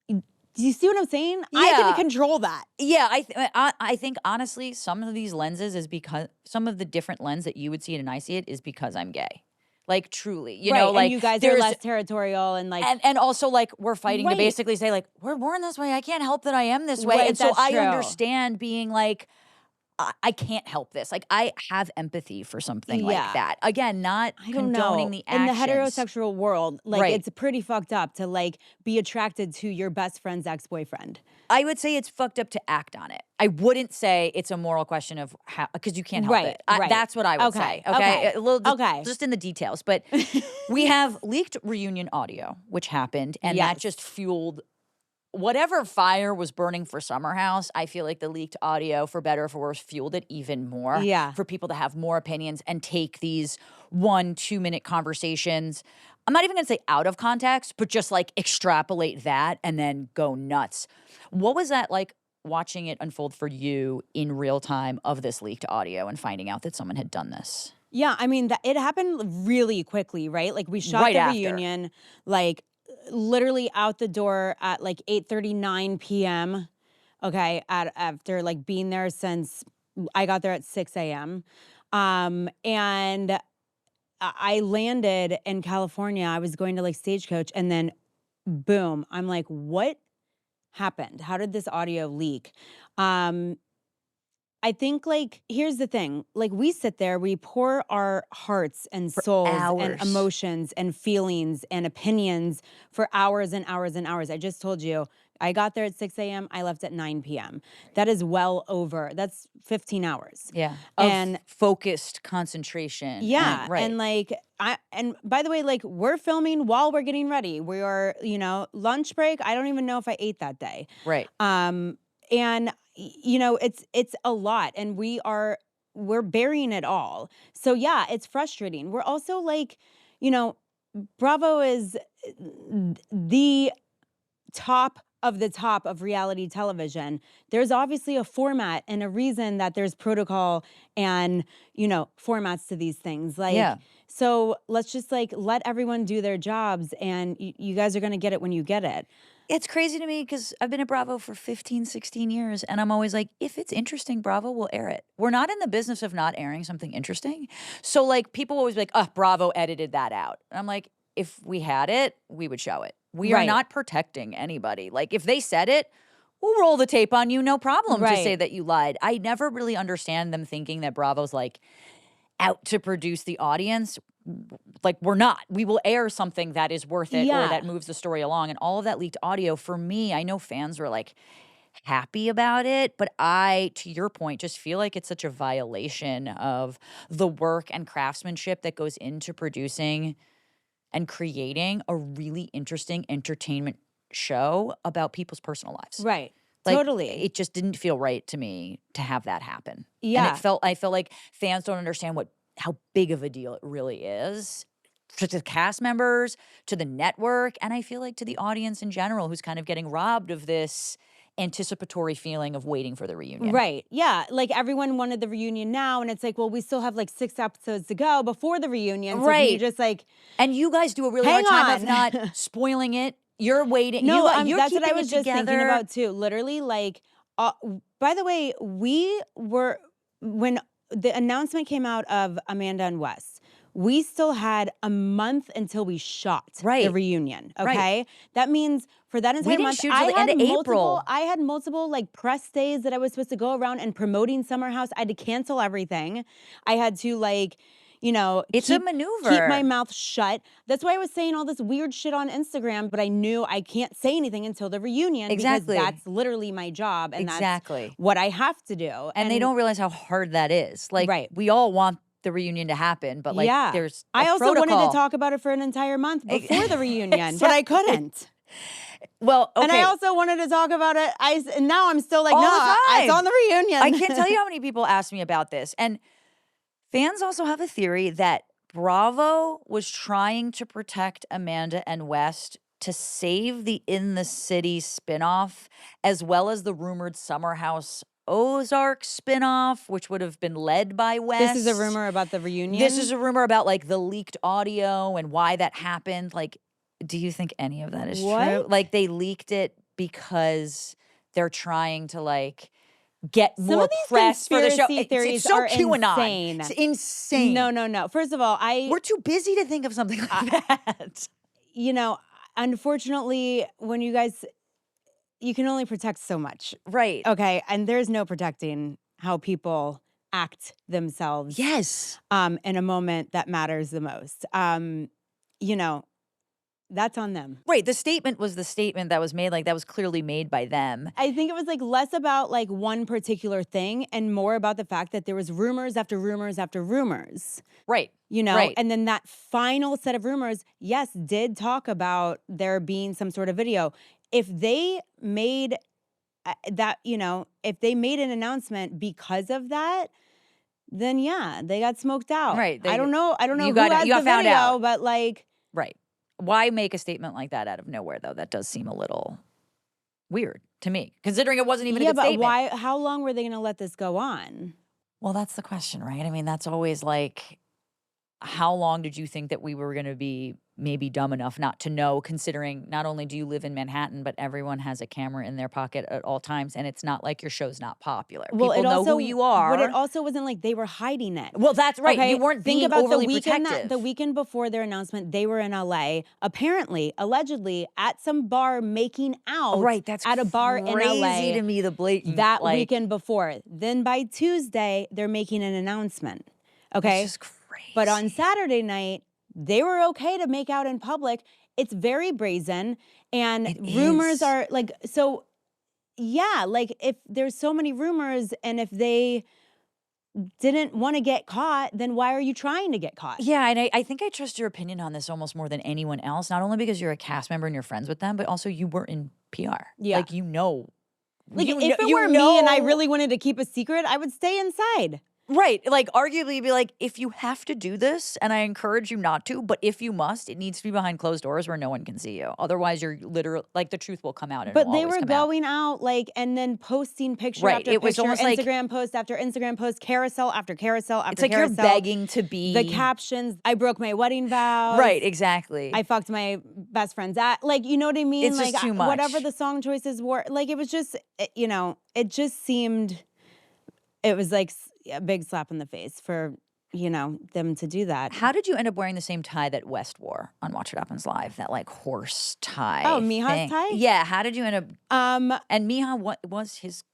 Speaker 2: do you see what I'm saying?
Speaker 1: Yeah.
Speaker 2: I can control that.
Speaker 1: Yeah, I think honestly, some of these lenses is because some of the different lens that you would see it and I see it is because I'm gay. Like truly, you know, like
Speaker 2: and you guys are less territorial and like,
Speaker 1: and also like we're fighting to basically say like we're born this way. I can't help that I am this way, and so I understand being like. I can't help this. Like, I have empathy for something like that. Again, not condoning the actions.
Speaker 2: In the heterosexual world, like, it's pretty fucked up to, like, be attracted to your best friend's ex-boyfriend.
Speaker 1: I would say it's fucked up to act on it. I wouldn't say it's a moral question of how, because you can't help it. That's what I would say. Okay. A little, just in the details. But we have leaked reunion audio, which happened, and that just fueled whatever fire was burning for Summer House. I feel like the leaked audio, for better or for worse, fueled it even more.
Speaker 2: Yeah.
Speaker 1: For people to have more opinions and take these 1-2 minute conversations. I'm not even going to say out of context, but just like extrapolate that and then go nuts. What was that like watching it unfold for you in real time of this leaked audio and finding out that someone had done this?
Speaker 2: Yeah, I mean, it happened really quickly, right? Like we shot the reunion, like literally out the door at like 8:39 p.m. Okay, after like being there since I got there at 6 a.m. And I landed in California. I was going to like Stagecoach, and then boom, I'm like, what happened? How did this audio leak? I think like, here's the thing, like we sit there, we pour our hearts and souls and emotions and feelings and opinions for hours and hours and hours. I just told you, I got there at 6 a.m. I left at 9 p.m. That is that's 15 hours.
Speaker 1: Yeah.
Speaker 2: And
Speaker 1: focused concentration.
Speaker 2: Yeah. And like, and by the way, like we're filming while we're getting ready. We are, lunch break. I don't even know if I ate that day.
Speaker 1: Right.
Speaker 2: and you know, it's a lot, and we're burying it all. So yeah, it's frustrating. We're also like, you know, Bravo is the top of reality television. There's obviously a format and a reason that there's protocol and, you know, formats to these things. Like,
Speaker 1: Yeah.
Speaker 2: so let's just like let everyone do their jobs, and you guys are going to get it when you get it.
Speaker 1: It's crazy to me because I've been at Bravo for 15, 16 years, and I'm always like, if it's interesting, Bravo will air it. We're not in the business of not airing something interesting. So, like, people always be like, oh, Bravo edited that out. And I'm like, if we had it, we would show it. We are
Speaker 2: Right.
Speaker 1: not protecting anybody. Like, if they said it, we'll roll the tape on you, no problem, to say
Speaker 2: Right.
Speaker 1: that you lied. I never really understand them thinking that Bravo's like out to produce the audience. Like, we're not. We will air something that is worth it or
Speaker 2: Yeah.
Speaker 1: that moves the story along. And all of that leaked audio, for me, I know fans were like happy about it, but I, to your point, just feel like it's such a violation of the work and craftsmanship that goes into producing and creating a really interesting entertainment show about people's personal lives.
Speaker 2: Right.
Speaker 1: Like,
Speaker 2: Totally.
Speaker 1: it just didn't feel right to me to have that happen.
Speaker 2: Yeah.
Speaker 1: And I felt like fans don't understand how big of a deal it really is to the cast members, to the network, and I feel like to the audience in general, who's kind of getting robbed of this anticipatory feeling of waiting for the reunion.
Speaker 2: Right. Yeah. Like everyone wanted the reunion now, and it's like, well, we still have like 6 episodes to go before the reunion. So can you
Speaker 1: Right.
Speaker 2: just like,
Speaker 1: And you guys do a really
Speaker 2: Hang
Speaker 1: hard time of
Speaker 2: on.
Speaker 1: not spoiling it. You're waiting.
Speaker 2: no,
Speaker 1: You're
Speaker 2: that's what I
Speaker 1: keeping
Speaker 2: was
Speaker 1: it
Speaker 2: just thinking
Speaker 1: together.
Speaker 2: about too. Literally, like, by the way, when the announcement came out of Amanda and Wes, we still had a month until we shot the
Speaker 1: Right.
Speaker 2: reunion.
Speaker 1: Right.
Speaker 2: Okay. That means for that entire
Speaker 1: didn't
Speaker 2: month,
Speaker 1: shoot till the end of April.
Speaker 2: I had multiple like press days that I was supposed to go around and promoting Summer House. I had to cancel everything. I had to like, you know,
Speaker 1: It's a maneuver.
Speaker 2: keep my mouth shut. That's why I was saying all this weird shit on Instagram, but I knew I can't say anything until the reunion
Speaker 1: Exactly.
Speaker 2: because that's literally my job and
Speaker 1: Exactly.
Speaker 2: that's what I have to do.
Speaker 1: And they don't realize how hard that is. Like,
Speaker 2: Right.
Speaker 1: we all want the reunion to happen, but like,
Speaker 2: yeah.
Speaker 1: there's
Speaker 2: I
Speaker 1: a
Speaker 2: also wanted
Speaker 1: protocol.
Speaker 2: to talk about it for an entire month before the reunion, but I
Speaker 1: Exactly.
Speaker 2: couldn't.
Speaker 1: Well, okay.
Speaker 2: And I also wanted to talk about it. And now I'm still like,
Speaker 1: All the
Speaker 2: no, it's
Speaker 1: time.
Speaker 2: on the reunion.
Speaker 1: I can't tell you how many people ask me about this. And fans also have a theory that Bravo was trying to protect Amanda and West to save the In the City spinoff, as well as the rumored Summer House Ozark spinoff, which would have been led by West.
Speaker 2: This is a rumor about the reunion.
Speaker 1: This is a rumor about like the leaked audio and why that happened. Like, do you think any of that is true?
Speaker 2: What?
Speaker 1: Like, they leaked it because they're trying to like get
Speaker 2: Some
Speaker 1: more
Speaker 2: of these
Speaker 1: press for the show.
Speaker 2: conspiracy theories
Speaker 1: It's so
Speaker 2: are
Speaker 1: QAnon.
Speaker 2: insane.
Speaker 1: It's insane.
Speaker 2: No. First of all,
Speaker 1: We're too busy to think of something like that.
Speaker 2: you know, unfortunately, when you can only protect so much.
Speaker 1: Right.
Speaker 2: Okay. And there's no protecting how people act themselves.
Speaker 1: Yes.
Speaker 2: In a moment that matters the most. You know, that's on them.
Speaker 1: Right. The statement was the statement that was made. Like, that was clearly made by them.
Speaker 2: I think it was like less about like one particular thing and more about the fact that there was rumors after rumors after rumors.
Speaker 1: Right.
Speaker 2: You know,
Speaker 1: Right.
Speaker 2: and then that final set of rumors, yes, did talk about there being some sort of video. If they made that, you know, if they made an announcement because of that, then yeah, they got smoked out.
Speaker 1: Right.
Speaker 2: I don't know
Speaker 1: you
Speaker 2: who
Speaker 1: got-
Speaker 2: has
Speaker 1: you got
Speaker 2: the
Speaker 1: found
Speaker 2: video,
Speaker 1: out.
Speaker 2: but like,
Speaker 1: Right. Why make a statement like that out of nowhere, though? That does seem a little weird to me, considering it wasn't even a
Speaker 2: yeah,
Speaker 1: good
Speaker 2: but
Speaker 1: statement.
Speaker 2: why? How long were they going to let this go on?
Speaker 1: Well, that's the question, right? I mean, that's always like, how long did you think that we were going to be maybe dumb enough not to know, considering not only do you live in Manhattan, but everyone has a camera in their pocket at all times, and it's not like your show's not popular.
Speaker 2: Well,
Speaker 1: People
Speaker 2: it
Speaker 1: know
Speaker 2: also,
Speaker 1: who you are.
Speaker 2: But it also wasn't like they were hiding it.
Speaker 1: Well, that's right.
Speaker 2: Okay,
Speaker 1: You weren't
Speaker 2: think
Speaker 1: being
Speaker 2: about
Speaker 1: overly
Speaker 2: the weekend
Speaker 1: protective.
Speaker 2: the weekend before their announcement, they were in LA, apparently, allegedly, at some bar making out.
Speaker 1: Right, that's
Speaker 2: at a bar in
Speaker 1: crazy
Speaker 2: LA
Speaker 1: to me. The blatant
Speaker 2: that
Speaker 1: like,
Speaker 2: weekend before. Then by Tuesday, they're making an announcement. Okay,
Speaker 1: It's just crazy.
Speaker 2: but on Saturday night, they were okay to make out in public. It's very brazen, and
Speaker 1: It
Speaker 2: rumors
Speaker 1: is.
Speaker 2: are like so. Yeah, like if there's so many rumors, and if they didn't want to get caught, then why are you trying to get caught?
Speaker 1: Yeah, and I think I trust your opinion on this almost more than anyone else, not only because you're a cast member and you're friends with them, but also you were in PR.
Speaker 2: Yeah.
Speaker 1: Like, you know
Speaker 2: Like,
Speaker 1: You
Speaker 2: if
Speaker 1: kn-
Speaker 2: it
Speaker 1: you
Speaker 2: were me and I
Speaker 1: know-
Speaker 2: really wanted to keep a secret, I would stay inside.
Speaker 1: Right. Like, arguably be like, if you have to do this, and I encourage you not to, but if you must, it needs to be behind closed doors where no one can see you. Otherwise, you're literally, like, the truth will come out and
Speaker 2: But
Speaker 1: it'll
Speaker 2: they
Speaker 1: always
Speaker 2: were
Speaker 1: come out.
Speaker 2: going out, like, and then posting picture
Speaker 1: Right,
Speaker 2: after
Speaker 1: it was
Speaker 2: picture,
Speaker 1: almost like-
Speaker 2: Instagram post after Instagram post, carousel after carousel after
Speaker 1: It's like
Speaker 2: carousel.
Speaker 1: you're begging to be.
Speaker 2: The captions, I broke my wedding vows.
Speaker 1: Right, exactly.
Speaker 2: I fucked my best friend's at. Like, you know what I mean?
Speaker 1: It's
Speaker 2: like,
Speaker 1: just too
Speaker 2: whatever
Speaker 1: much.
Speaker 2: the song choices were, like, it was just, you know, it just seemed, it was like a big slap in the face for, you know, them to do that.
Speaker 1: How did you end up wearing the same tie that West wore on Watch What Happens Live? That like horse tie.
Speaker 2: Oh, Miha's
Speaker 1: thing?
Speaker 2: tie?
Speaker 1: Yeah. How did you end up? And Miha was his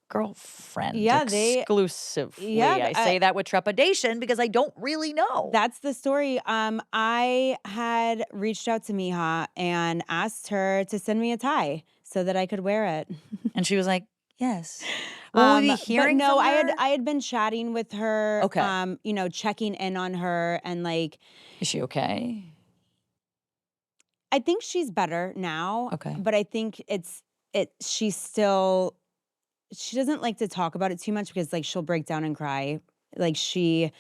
Speaker 1: girlfriend.
Speaker 2: Yeah, they-
Speaker 1: exclusively.
Speaker 2: yeah,
Speaker 1: I say that with trepidation because I don't really know.
Speaker 2: That's the story. I had reached out to Miha and asked her to send me a tie so that I could wear it.
Speaker 1: And she was like, "Yes." Will we be hearing
Speaker 2: but no,
Speaker 1: from her?
Speaker 2: I had been chatting with her.
Speaker 1: Okay.
Speaker 2: You know, checking in on her and like,
Speaker 1: Is she okay?
Speaker 2: I think she's better now.
Speaker 1: Okay.
Speaker 2: But I think she doesn't like to talk about it too much because like she'll break down and cry. Like I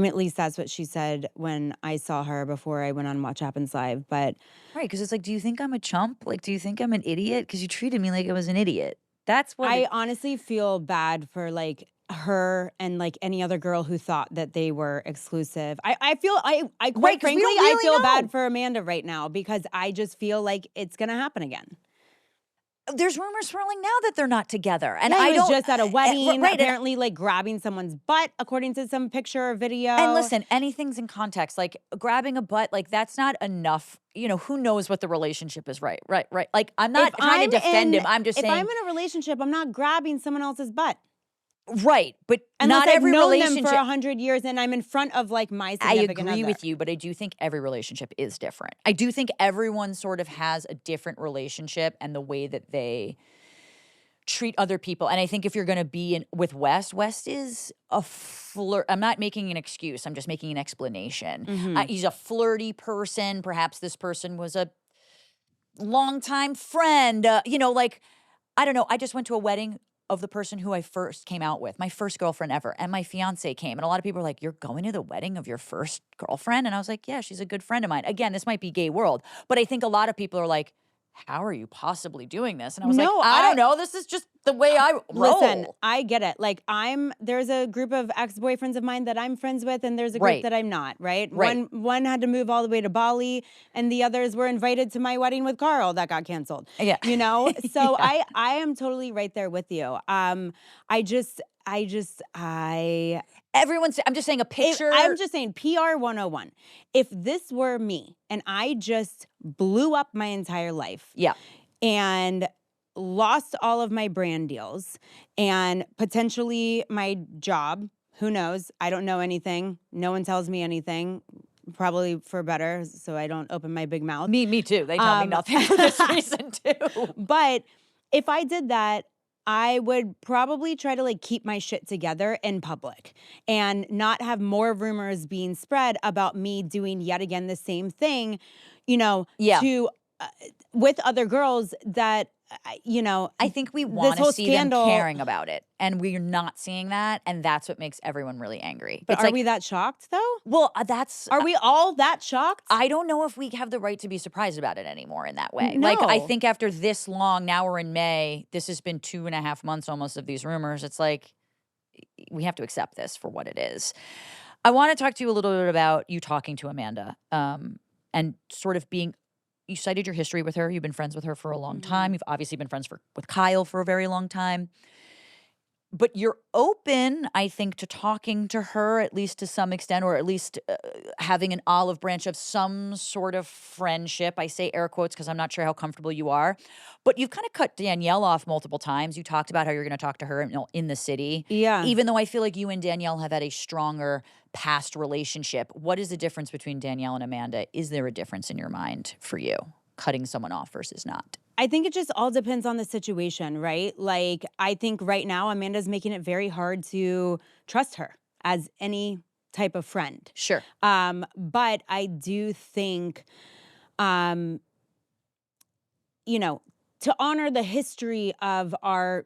Speaker 2: mean, at least that's what she said when I saw her before I went on Watch Happens Live. But
Speaker 1: Right, because it's like, do you think I'm a chump? Like, do you think I'm an idiot? Because you treated me like I was an idiot. That's what
Speaker 2: I honestly feel bad for like her and like any other girl who thought that they were exclusive. I feel I
Speaker 1: Right, 'cause
Speaker 2: quite
Speaker 1: we
Speaker 2: frankly
Speaker 1: don't
Speaker 2: I
Speaker 1: really
Speaker 2: feel
Speaker 1: know.
Speaker 2: bad for Amanda right now because I just feel like it's gonna happen again.
Speaker 1: there's rumors swirling now that they're not together, and
Speaker 2: Yeah,
Speaker 1: I
Speaker 2: he was
Speaker 1: don't.
Speaker 2: just at a wedding,
Speaker 1: right, and-
Speaker 2: apparently like grabbing someone's butt, according to some picture or video.
Speaker 1: And listen, anything's in context. Like grabbing a butt, like that's not enough. You know, who knows what the relationship is? Right. Like I'm not
Speaker 2: If
Speaker 1: trying to
Speaker 2: I'm
Speaker 1: defend
Speaker 2: in-
Speaker 1: him. I'm just
Speaker 2: if
Speaker 1: saying.
Speaker 2: I'm in a relationship, I'm not grabbing someone else's butt.
Speaker 1: Right, but
Speaker 2: Unless
Speaker 1: not
Speaker 2: I've
Speaker 1: every
Speaker 2: known
Speaker 1: relationship.
Speaker 2: them for 100 years and I'm in front of like my
Speaker 1: I
Speaker 2: significant
Speaker 1: agree
Speaker 2: other.
Speaker 1: with you, but I do think every relationship is different. I do think everyone sort of has a different relationship and the way that they treat other people. And I think if you're going to be with West is a flirt. I'm not making an excuse. I'm just making an explanation.
Speaker 2: Mm-hmm.
Speaker 1: He's a flirty person. Perhaps this person was a longtime friend. You know, like, I don't know. I just went to a wedding of the person who I first came out with, my first girlfriend ever, and my fiance came. And a lot of people were like, "You're going to the wedding of your first girlfriend?" And I was like, "Yeah, she's a good friend of mine." Again, this might be gay world, but I think a lot of people are like, "How are you possibly doing this?" And I was
Speaker 2: No,
Speaker 1: like, I don't know. This is just the way I roll.
Speaker 2: Listen, I get it. Like there's a group of ex-boyfriends of mine that I'm friends with and there's a group
Speaker 1: Right.
Speaker 2: that I'm not, right?
Speaker 1: Right.
Speaker 2: One had to move all the way to Bali and the others were invited to my wedding with Carl that got canceled.
Speaker 1: Yeah.
Speaker 2: You know? So
Speaker 1: Yeah.
Speaker 2: I am totally right there with you. I'm just
Speaker 1: I'm just saying a picture.
Speaker 2: I'm just saying PR 101. If this were me and I just blew up my entire life
Speaker 1: yeah.
Speaker 2: and lost all of my brand deals and potentially my job, who knows? I don't know anything. No one tells me anything. Probably for better, so I don't open my big mouth.
Speaker 1: Me too. They tell me nothing for this reason too.
Speaker 2: But if I did that, I would probably try to like keep my shit together in public and not have more rumors being spread about me doing yet again the same thing, you know,
Speaker 1: Yeah.
Speaker 2: to with other girls that you know,
Speaker 1: I think we
Speaker 2: this
Speaker 1: want to
Speaker 2: whole
Speaker 1: see
Speaker 2: scandal-
Speaker 1: them caring about it, and we're not seeing that, and that's what makes everyone really angry.
Speaker 2: But
Speaker 1: It's
Speaker 2: are
Speaker 1: like,
Speaker 2: we that shocked though?
Speaker 1: well, that's.
Speaker 2: Are we all that shocked?
Speaker 1: I don't know if we have the right to be surprised about it anymore in that way. Like, I
Speaker 2: No.
Speaker 1: think after this long, now we're in May, this has been 2.5 months almost of these rumors. It's like, we have to accept this for what it is. I want to talk to you a little bit about you talking to Amanda and sort of being, you cited your history with her. You've been friends with her for a long time. You've obviously been friends with Kyle for a very long time. But you're open, I think, to talking to her, at least to some extent, or at least having an olive branch of some sort of friendship. I say air quotes because I'm not sure how comfortable you are. But you've kind of cut Danielle off multiple times. You talked about how you're going to talk to her in the city.
Speaker 2: Yeah.
Speaker 1: Even though I feel like you and Danielle have had a stronger past relationship. What is the difference between Danielle and Amanda? Is there a difference in your mind for you, cutting someone off versus not?
Speaker 2: I think it just all depends on the situation, right? Like, I think right now Amanda's making it very hard to trust her as any type of friend.
Speaker 1: Sure.
Speaker 2: But I do think, you know, to honor the history of our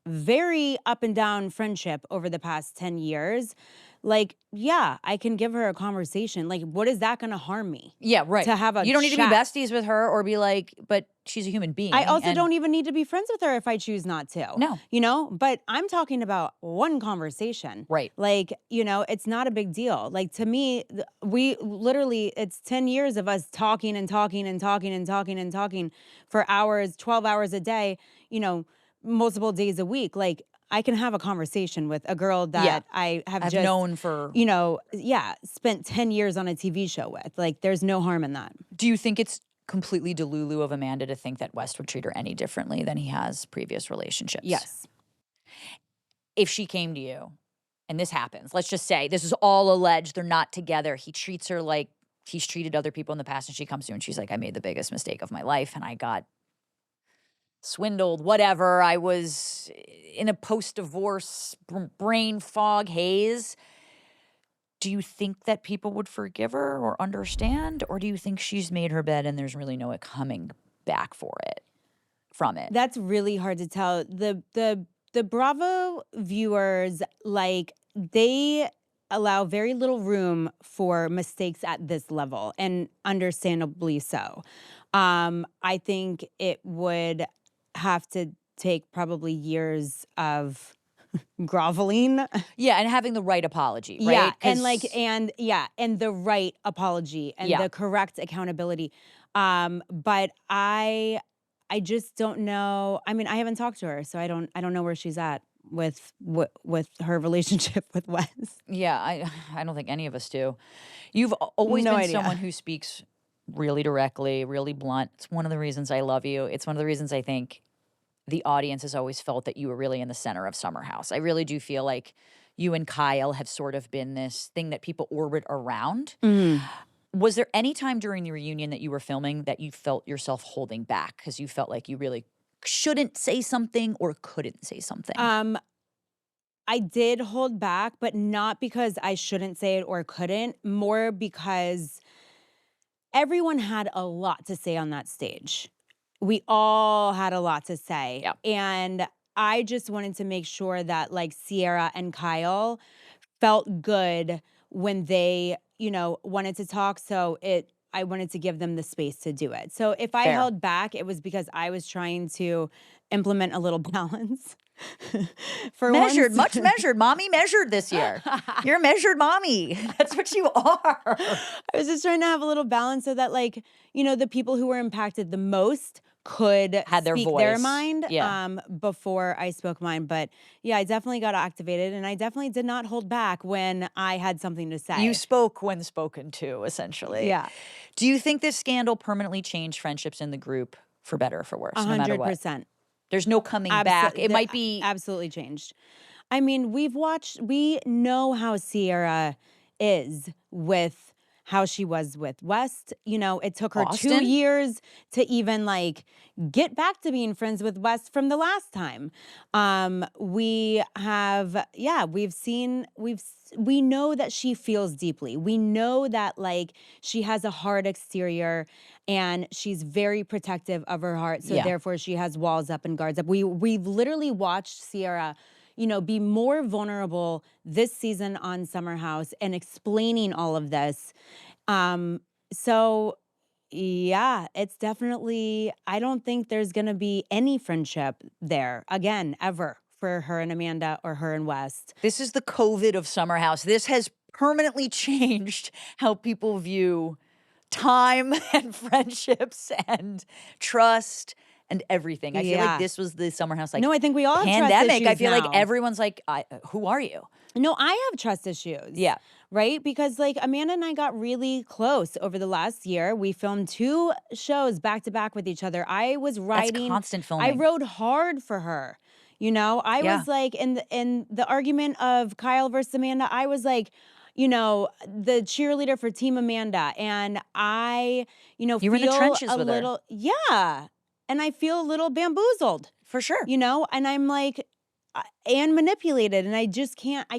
Speaker 2: very up and down friendship over the past 10 years, like, yeah, I can give her a conversation. Like, what is that going to harm me?
Speaker 1: Yeah, right.
Speaker 2: To have a
Speaker 1: You don't need to be
Speaker 2: chat.
Speaker 1: besties with her or be like, but she's a human being.
Speaker 2: I also
Speaker 1: and-
Speaker 2: don't even need to be friends with her if I choose not to.
Speaker 1: No.
Speaker 2: You know, but I'm talking about one conversation.
Speaker 1: Right.
Speaker 2: Like, you know, it's not a big deal. Like, to me, we literally, it's 10 years of us talking and talking and talking and talking and talking for hours, 12 hours a day, you know, multiple days a week. Like, I can have a conversation with a girl that I have
Speaker 1: I've
Speaker 2: just
Speaker 1: known for.
Speaker 2: you know, spent 10 years on a TV show with. Like, there's no harm in that.
Speaker 1: Do you think it's completely delulu of Amanda to think that West would treat her any differently than he has previous relationships?
Speaker 2: Yes.
Speaker 1: If she came to you and this happens, let's just say this is all alleged, they're not together. He treats her like he's treated other people in the past, and she comes to you and she's like, I made the biggest mistake of my life and I got swindled, whatever. I was in a post-divorce brain fog haze. Do you think that people would forgive her or understand? Or do you think she's made her bed and there's really no coming back from it?
Speaker 2: That's really hard to tell. The Bravo viewers, like, they allow very little room for mistakes at this level, and understandably so. I think it would have to take probably years of groveling.
Speaker 1: Yeah, and having the right apology, right?
Speaker 2: Yeah, and
Speaker 1: 'Cause-
Speaker 2: and the right apology and the correct accountability. But I just don't know. I mean, I haven't talked to her, so I don't know where she's at with her relationship with Wes.
Speaker 1: Yeah, I don't think any of us do. You've always
Speaker 2: No
Speaker 1: been
Speaker 2: idea.
Speaker 1: someone who speaks really directly, really blunt. It's one of the reasons I love you. It's one of the reasons I think the audience has always felt that you were really in the center of Summer House. I really do feel like you and Kyle have sort of been this thing that people orbit around. Was there any time during the reunion that you were filming that you felt yourself holding back because you felt like you really shouldn't say something or couldn't say something?
Speaker 2: I did hold back, but not because I shouldn't say it or couldn't, more because everyone had a lot to say on that stage. We all had a lot to say.
Speaker 1: Yeah.
Speaker 2: And I just wanted to make sure that, like, Ciara and Kyle felt good when they, you know, wanted to talk. So I wanted to give them the space to do it. So if I
Speaker 1: Fair.
Speaker 2: held back, it was because I was trying to implement a little balance. For
Speaker 1: Measured,
Speaker 2: once.
Speaker 1: much measured. Mommy measured this year. You're a measured mommy. That's what you are.
Speaker 2: I was just trying to have a little balance so that, like, you know, the people who were impacted the most could
Speaker 1: Had their
Speaker 2: speak
Speaker 1: voice.
Speaker 2: their mind
Speaker 1: Yeah.
Speaker 2: before I spoke mine. But yeah, I definitely got activated, and I definitely did not hold back when I had something to say.
Speaker 1: You spoke when spoken to, essentially.
Speaker 2: Yeah.
Speaker 1: Do you think this scandal permanently changed friendships in the group for better or for worse, no matter what?
Speaker 2: 100%.
Speaker 1: There's no coming back. It might be
Speaker 2: absolutely changed. I mean, we know how Ciara is with how she was with West. You know, it took her 2
Speaker 1: Austin?
Speaker 2: years to even, like, get back to being friends with West from the last time. We know that she feels deeply. We know that, like, she has a hard exterior and she's very protective of her heart. So
Speaker 1: Yeah.
Speaker 2: therefore she has walls up and guards up. We've literally watched Ciara, you know, be more vulnerable this season on Summer House and explaining all of this. So yeah, it's definitely, I don't think there's going to be any friendship there again, ever, for her and Amanda or her and West.
Speaker 1: This is the COVID of Summer House. This has permanently changed how people view time and friendships and trust and everything. I feel
Speaker 2: Yeah.
Speaker 1: like this was the Summer House, like,
Speaker 2: No, I think we all have trust
Speaker 1: pandemic. I
Speaker 2: issues
Speaker 1: feel
Speaker 2: now.
Speaker 1: like everyone's like, who are you?
Speaker 2: No, I have trust issues.
Speaker 1: Yeah.
Speaker 2: Right? Because, like, Amanda and I got really close over the last year. We filmed 2 shows back to back with each other. I was
Speaker 1: That's
Speaker 2: writing.
Speaker 1: constant
Speaker 2: I
Speaker 1: filming.
Speaker 2: rode hard for her. You know, I
Speaker 1: Yeah.
Speaker 2: was like, in the argument of Kyle versus Amanda, I was like, you know, the cheerleader for Team Amanda. And I, you know,
Speaker 1: You were in
Speaker 2: feel
Speaker 1: the trenches
Speaker 2: a
Speaker 1: with her.
Speaker 2: little, yeah. And I feel a little bamboozled,
Speaker 1: For sure.
Speaker 2: you know, and I'm like, and manipulated. And I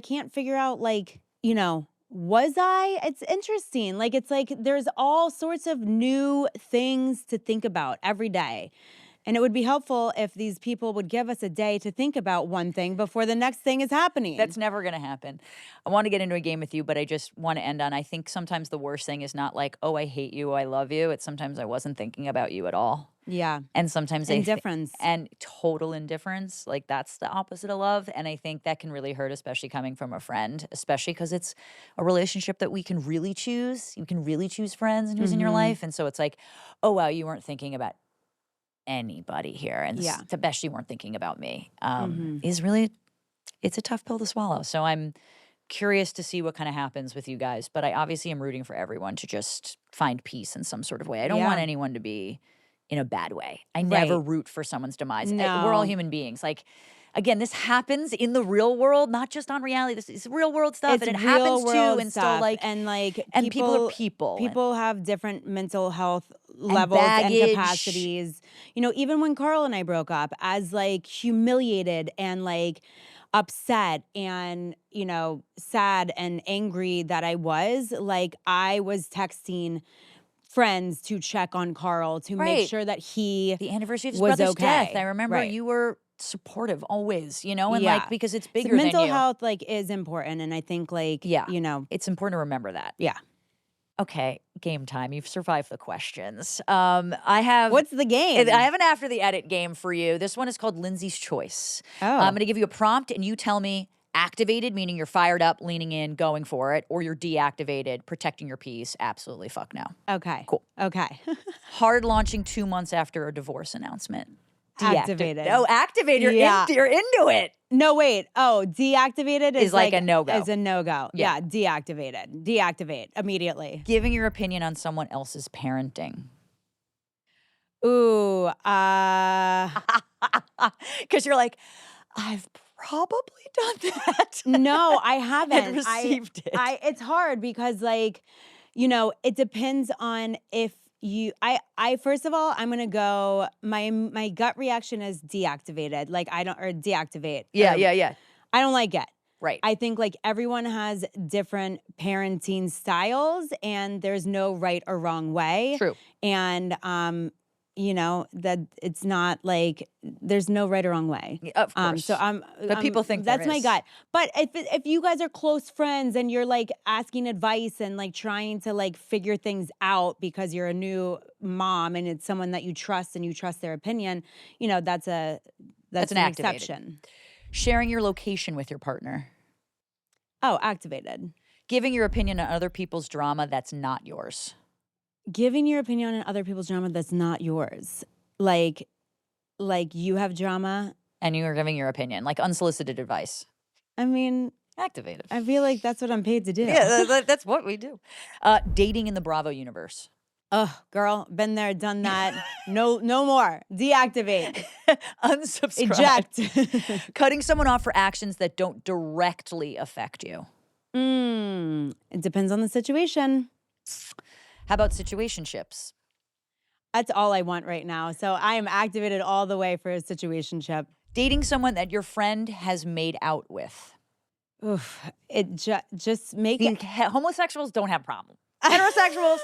Speaker 2: can't figure out, like, you know, was I? It's interesting. Like, it's like there's all sorts of new things to think about every day. And it would be helpful if these people would give us a day to think about one thing before the next thing is happening.
Speaker 1: That's never going to happen. I want to get into a game with you, but I just want to end on, I think sometimes the worst thing is not like, oh, I hate you, I love you. It's sometimes I wasn't thinking about you at all.
Speaker 2: Yeah.
Speaker 1: And sometimes
Speaker 2: indifference.
Speaker 1: And total indifference. Like that's the opposite of love. And I think that can really hurt, especially coming from a friend, especially because it's a relationship that we can really choose. You can really choose friends and who's in your life. And so it's like, oh, wow, you weren't thinking about anybody here. And the best you weren't thinking about me is really, it's a tough pill to swallow. So I'm curious to see what kind of happens with you guys. But I obviously am rooting for everyone to just find peace in some sort of way. I don't want anyone to be in a bad way. I never root for someone's demise.
Speaker 2: No.
Speaker 1: We're all human beings. Like, again, this happens in the real world, not just on reality. This is real world stuff, and it happens too. And still, like,
Speaker 2: and
Speaker 1: people are people.
Speaker 2: People have different mental health levels and capacities. You know, even when Carl and I broke up, as like humiliated and like upset and, you know, sad and angry that I was texting friends to check on Carl to make sure that the
Speaker 1: anniversary of his
Speaker 2: was
Speaker 1: brother's
Speaker 2: okay.
Speaker 1: death. I remember you were supportive always, you know, and like because it's bigger than
Speaker 2: mental
Speaker 1: you.
Speaker 2: health like is important, and I think like you know,
Speaker 1: it's important to remember that.
Speaker 2: Yeah.
Speaker 1: Okay, game time. You've survived the questions. I have.
Speaker 2: What's the game?
Speaker 1: I have an after the edit game for you. This one is called Lindsay's Choice. I'm going to give you a prompt, and you tell me activated, meaning you're fired up, leaning in, going for it, or you're deactivated, protecting your peace. Absolutely, fuck no.
Speaker 2: Okay.
Speaker 1: Cool.
Speaker 2: Okay.
Speaker 1: Hard launching 2 months after a divorce announcement.
Speaker 2: Activated.
Speaker 1: Oh, activated. You're into it.
Speaker 2: No, wait. Oh, deactivated is
Speaker 1: like a no-go.
Speaker 2: Is a no-go. Yeah, deactivated. Deactivate immediately.
Speaker 1: Giving your opinion on someone else's parenting.
Speaker 2: Ooh,
Speaker 1: because you're like, I've probably done that.
Speaker 2: No, I haven't.
Speaker 1: And received it.
Speaker 2: It's hard because, like, you know, it depends on if you. I first of all, I'm gonna go. My gut reaction is deactivated. Like deactivate.
Speaker 1: Yeah.
Speaker 2: I don't like it.
Speaker 1: Right.
Speaker 2: I think like everyone has different parenting styles, and there's no right or wrong way.
Speaker 1: True.
Speaker 2: And you know, that it's not like there's no right or wrong way.
Speaker 1: Of course. But people think
Speaker 2: that's
Speaker 1: there
Speaker 2: my
Speaker 1: is.
Speaker 2: gut. But if you guys are close friends and you're like asking advice and like trying to like figure things out because you're a new mom and it's someone that you trust and you trust their opinion, you know, that's an exception.
Speaker 1: Sharing your location with your partner.
Speaker 2: Oh, activated.
Speaker 1: Giving your opinion on other people's drama that's not yours.
Speaker 2: Giving your opinion on other people's drama that's not yours. Like you have drama.
Speaker 1: And you are giving your opinion, like unsolicited advice.
Speaker 2: I mean,
Speaker 1: activated.
Speaker 2: I feel like that's what I'm paid to do.
Speaker 1: Yeah, that's what we do. Dating in the Bravo universe.
Speaker 2: Oh, girl, been there, done that. No more. Deactivate.
Speaker 1: Unsubscribe.
Speaker 2: Eject.
Speaker 1: Cutting someone off for actions that don't directly affect you.
Speaker 2: It depends on the situation.
Speaker 1: How about situationships?
Speaker 2: That's all I want right now. So I am activated all the way for a situationship.
Speaker 1: Dating someone that your friend has made out with.
Speaker 2: Oof. It just make it.
Speaker 1: Homosexuals don't have problems. Heterosexuals,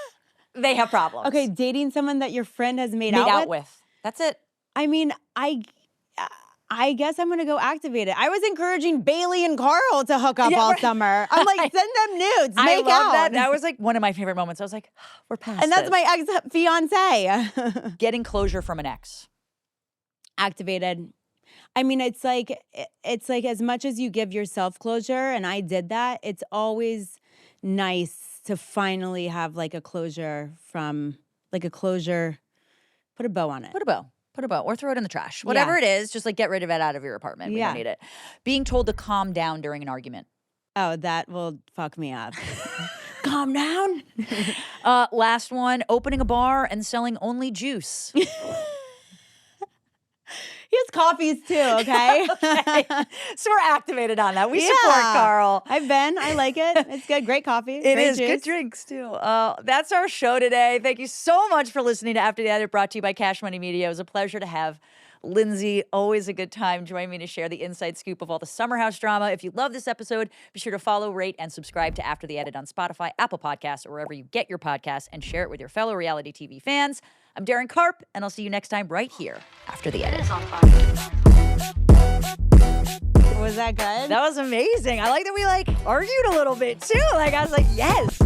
Speaker 1: they have problems.
Speaker 2: Okay, dating someone that your friend has made
Speaker 1: out with. That's it.
Speaker 2: I mean, I guess I'm gonna go activate it. I was encouraging Bailey and Carl to hook up all summer. I'm like, send them nudes,
Speaker 1: I
Speaker 2: make
Speaker 1: love
Speaker 2: out.
Speaker 1: that. That was like one of my favorite moments. I was like, we're past
Speaker 2: And that's
Speaker 1: this.
Speaker 2: my ex-fiance.
Speaker 1: Getting closure from an ex.
Speaker 2: Activated. I mean, it's like as much as you give yourself closure, and I did that, it's always nice to finally have like a closure. Put a bow on it.
Speaker 1: Put a bow or throw it in the trash. Whatever it is, just like get rid of it out of your apartment. We don't need it. Being told to calm down during an argument.
Speaker 2: Oh, that will fuck me up. Calm down.
Speaker 1: Last one, opening a bar and selling only juice.
Speaker 2: He has coffees too, okay?
Speaker 1: Okay. So we're activated on that. We support Carl.
Speaker 2: I like it. It's good. Great coffee.
Speaker 1: It
Speaker 2: Great
Speaker 1: is.
Speaker 2: juice.
Speaker 1: Good drinks too. That's our show today. Thank you so much for listening to After the Edit, brought to you by Cash Money Media. It was a pleasure to have Lindsay. Always a good time. Join me to share the inside scoop of all the summer house drama. If you love this episode, be sure to follow, rate, and subscribe to After the Edit on Spotify, Apple Podcasts, or wherever you get your podcasts, and share it with your fellow reality TV fans. I'm Daryn Carp, and I'll see you next time right here after the
Speaker 3: It
Speaker 1: edit.
Speaker 3: is on fire.
Speaker 2: Was that good?
Speaker 1: That was amazing. I like that we argued a little bit too. I was like, yes.